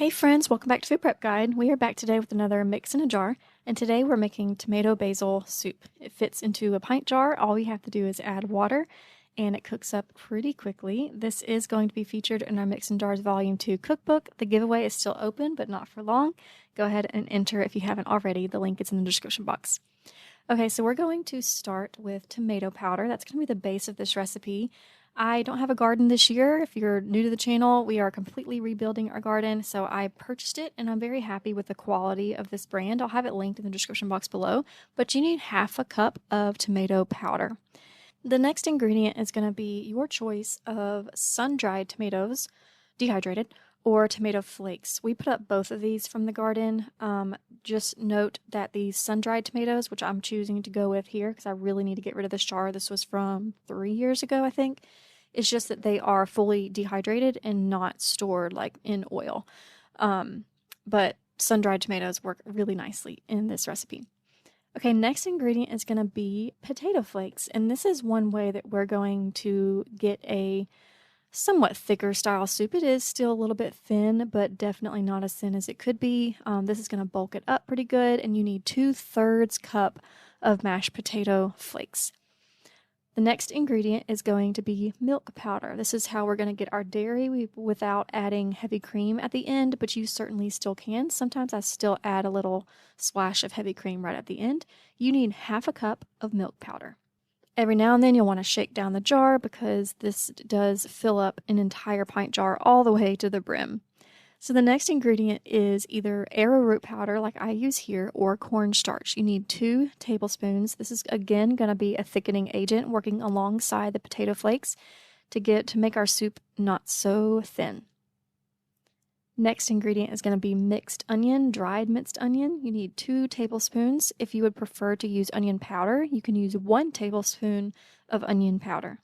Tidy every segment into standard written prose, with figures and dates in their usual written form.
Hey friends, welcome back to Food Prep Guide. We are back today with another mix in a jar, and today we're making tomato basil soup. It fits into a pint jar. All we have to do is add water, and it cooks up pretty quickly. This is going to be featured in our Mix in Jars Volume 2 cookbook. The giveaway is still open, but not for long. Go ahead and enter if you haven't already. The link is in the description box. Okay, so we're going to start with tomato powder. That's going to be the base of this recipe. I don't have a garden this year. If you're new to the channel, we are completely rebuilding our garden, so I purchased it and I'm very happy with the quality of this brand. I'll have it linked in the description box below, but you need half a cup of tomato powder. The next ingredient is going to be your choice of sun-dried tomatoes, dehydrated, or tomato flakes. We put up both of these from the garden. Just note that these sun-dried tomatoes, which I'm choosing to go with here because I really need to get rid of this jar. This was from 3 years ago, I think. It's just that they are fully dehydrated and not stored like in oil. But sun-dried tomatoes work really nicely in this recipe. Okay, next ingredient is going to be potato flakes. And this is one way that we're going to get a somewhat thicker style soup. It is still a little bit thin, but definitely not as thin as it could be. This is going to bulk it up pretty good, and you need 2/3 cup of mashed potato flakes. The next ingredient is going to be milk powder. This is how we're going to get our dairy without adding heavy cream at the end, but you certainly still can. Sometimes I still add a little splash of heavy cream right at the end. You need half a cup of milk powder. Every now and then you'll want to shake down the jar because this does fill up an entire pint jar all the way to the brim. So the next ingredient is either arrowroot powder like I use here or cornstarch. You need 2 tablespoons. This is again going to be a thickening agent working alongside the potato flakes to make our soup not so thin. Next ingredient is going to be mixed onion, dried minced onion. You need 2 tablespoons. If you would prefer to use onion powder, you can use 1 tablespoon of onion powder.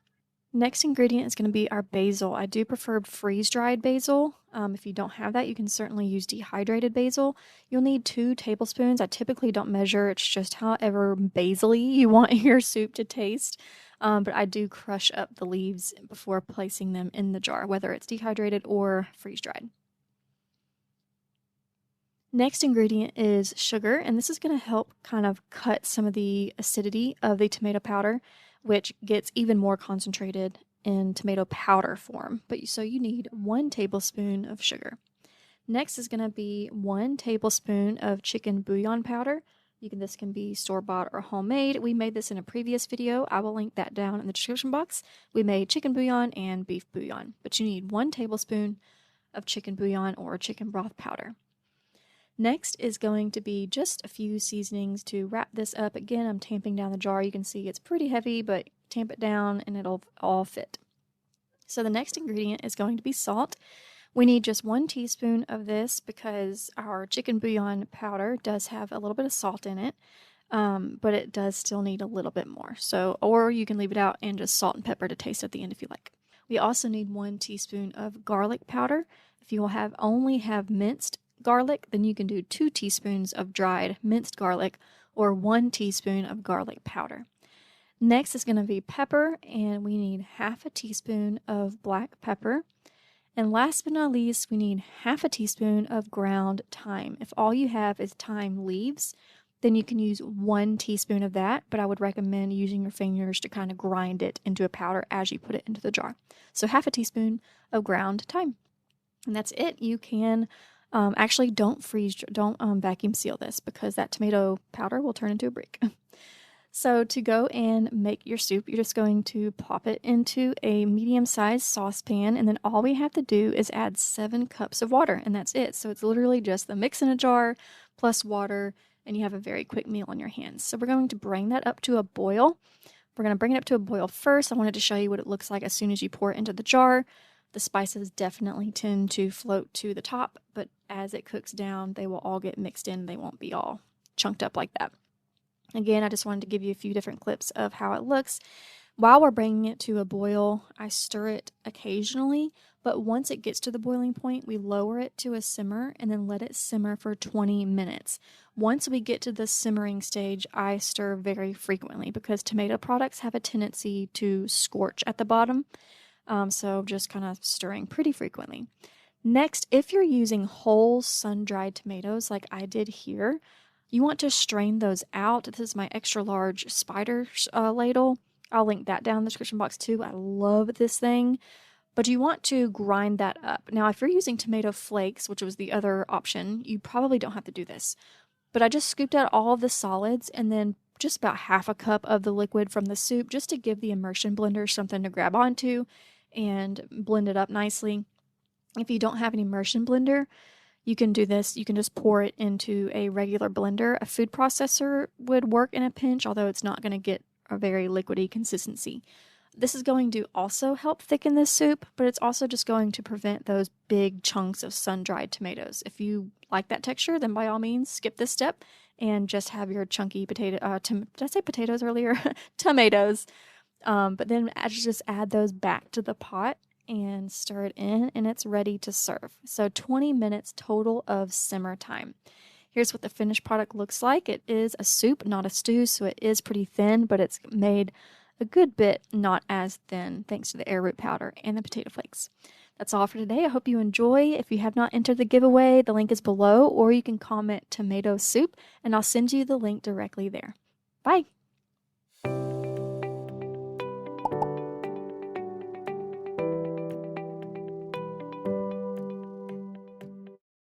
Next ingredient is going to be our basil. I do prefer freeze-dried basil. If you don't have that, you can certainly use dehydrated basil. You'll need 2 tablespoons. I typically don't measure. It's just however basil-y you want your soup to taste. But I do crush up the leaves before placing them in the jar, whether it's dehydrated or freeze-dried. Next ingredient is sugar, and this is going to help kind of cut some of the acidity of the tomato powder, which gets even more concentrated in tomato powder form. So you need 1 tablespoon of sugar. Next is going to be 1 tablespoon of chicken bouillon powder. This can be store-bought or homemade. We made this in a previous video. I will link that down in the description box. We made chicken bouillon and beef bouillon, but you need 1 tablespoon of chicken bouillon or chicken broth powder. Next is going to be just a few seasonings to wrap this up. Again, I'm tamping down the jar. You can see it's pretty heavy, but tamp it down and it'll all fit. So the next ingredient is going to be salt. We need just 1 teaspoon of this because our chicken bouillon powder does have a little bit of salt in it, but it does still need a little bit more. Or you can leave it out and just salt and pepper to taste at the end if you like. We also need 1 teaspoon of garlic powder. If you will only have minced garlic, then you can do 2 teaspoons of dried minced garlic or 1 teaspoon of garlic powder. Next is going to be pepper, and we need half a teaspoon of black pepper. And last but not least, we need half a teaspoon of ground thyme. If all you have is thyme leaves, then you can use 1 teaspoon of that, but I would recommend using your fingers to kind of grind it into a powder as you put it into the jar. So half a teaspoon of ground thyme. And that's it. You can actually don't vacuum seal this because that tomato powder will turn into a brick. So to go and make your soup, you're just going to pop it into a medium-sized saucepan, and then all we have to do is add 7 cups of water, and that's it. So it's literally just the mix in a jar plus water, and you have a very quick meal on your hands. So we're going to bring that up to a boil. We're going to bring it up to a boil first. I wanted to show you what it looks like as soon as you pour it into the jar. The spices definitely tend to float to the top, but as it cooks down, they will all get mixed in. They won't be all chunked up like that. Again, I just wanted to give you a few different clips of how it looks. While we're bringing it to a boil, I stir it occasionally, but once it gets to the boiling point, we lower it to a simmer and then let it simmer for 20 minutes. Once we get to the simmering stage, I stir very frequently because tomato products have a tendency to scorch at the bottom. So just kind of stirring pretty frequently. Next, if you're using whole sun-dried tomatoes like I did here, you want to strain those out. This is my extra large spider ladle. I'll link that down in the description box too. I love this thing. But you want to grind that up. Now, if you're using tomato flakes, which was the other option, you probably don't have to do this. But I just scooped out all of the solids and then just about half a cup of the liquid from the soup just to give the immersion blender something to grab onto and blend it up nicely. If you don't have an immersion blender, you can do this. You can just pour it into a regular blender. A food processor would work in a pinch, although it's not going to get a very liquidy consistency. This is going to also help thicken this soup, but it's also just going to prevent those big chunks of sun-dried tomatoes. If you like that texture, then by all means skip this step and just have your chunky potato, did I say potatoes earlier? Tomatoes. But then just add those back to the pot and stir it in, and it's ready to serve. So 20 minutes total of simmer time. Here's what the finished product looks like. It is a soup, not a stew, so it is pretty thin, but it's made a good bit not as thin thanks to the arrowroot powder and the potato flakes. That's all for today. I hope you enjoy. If you have not entered the giveaway, the link is below, or you can comment tomato soup and I'll send you the link directly there. Bye!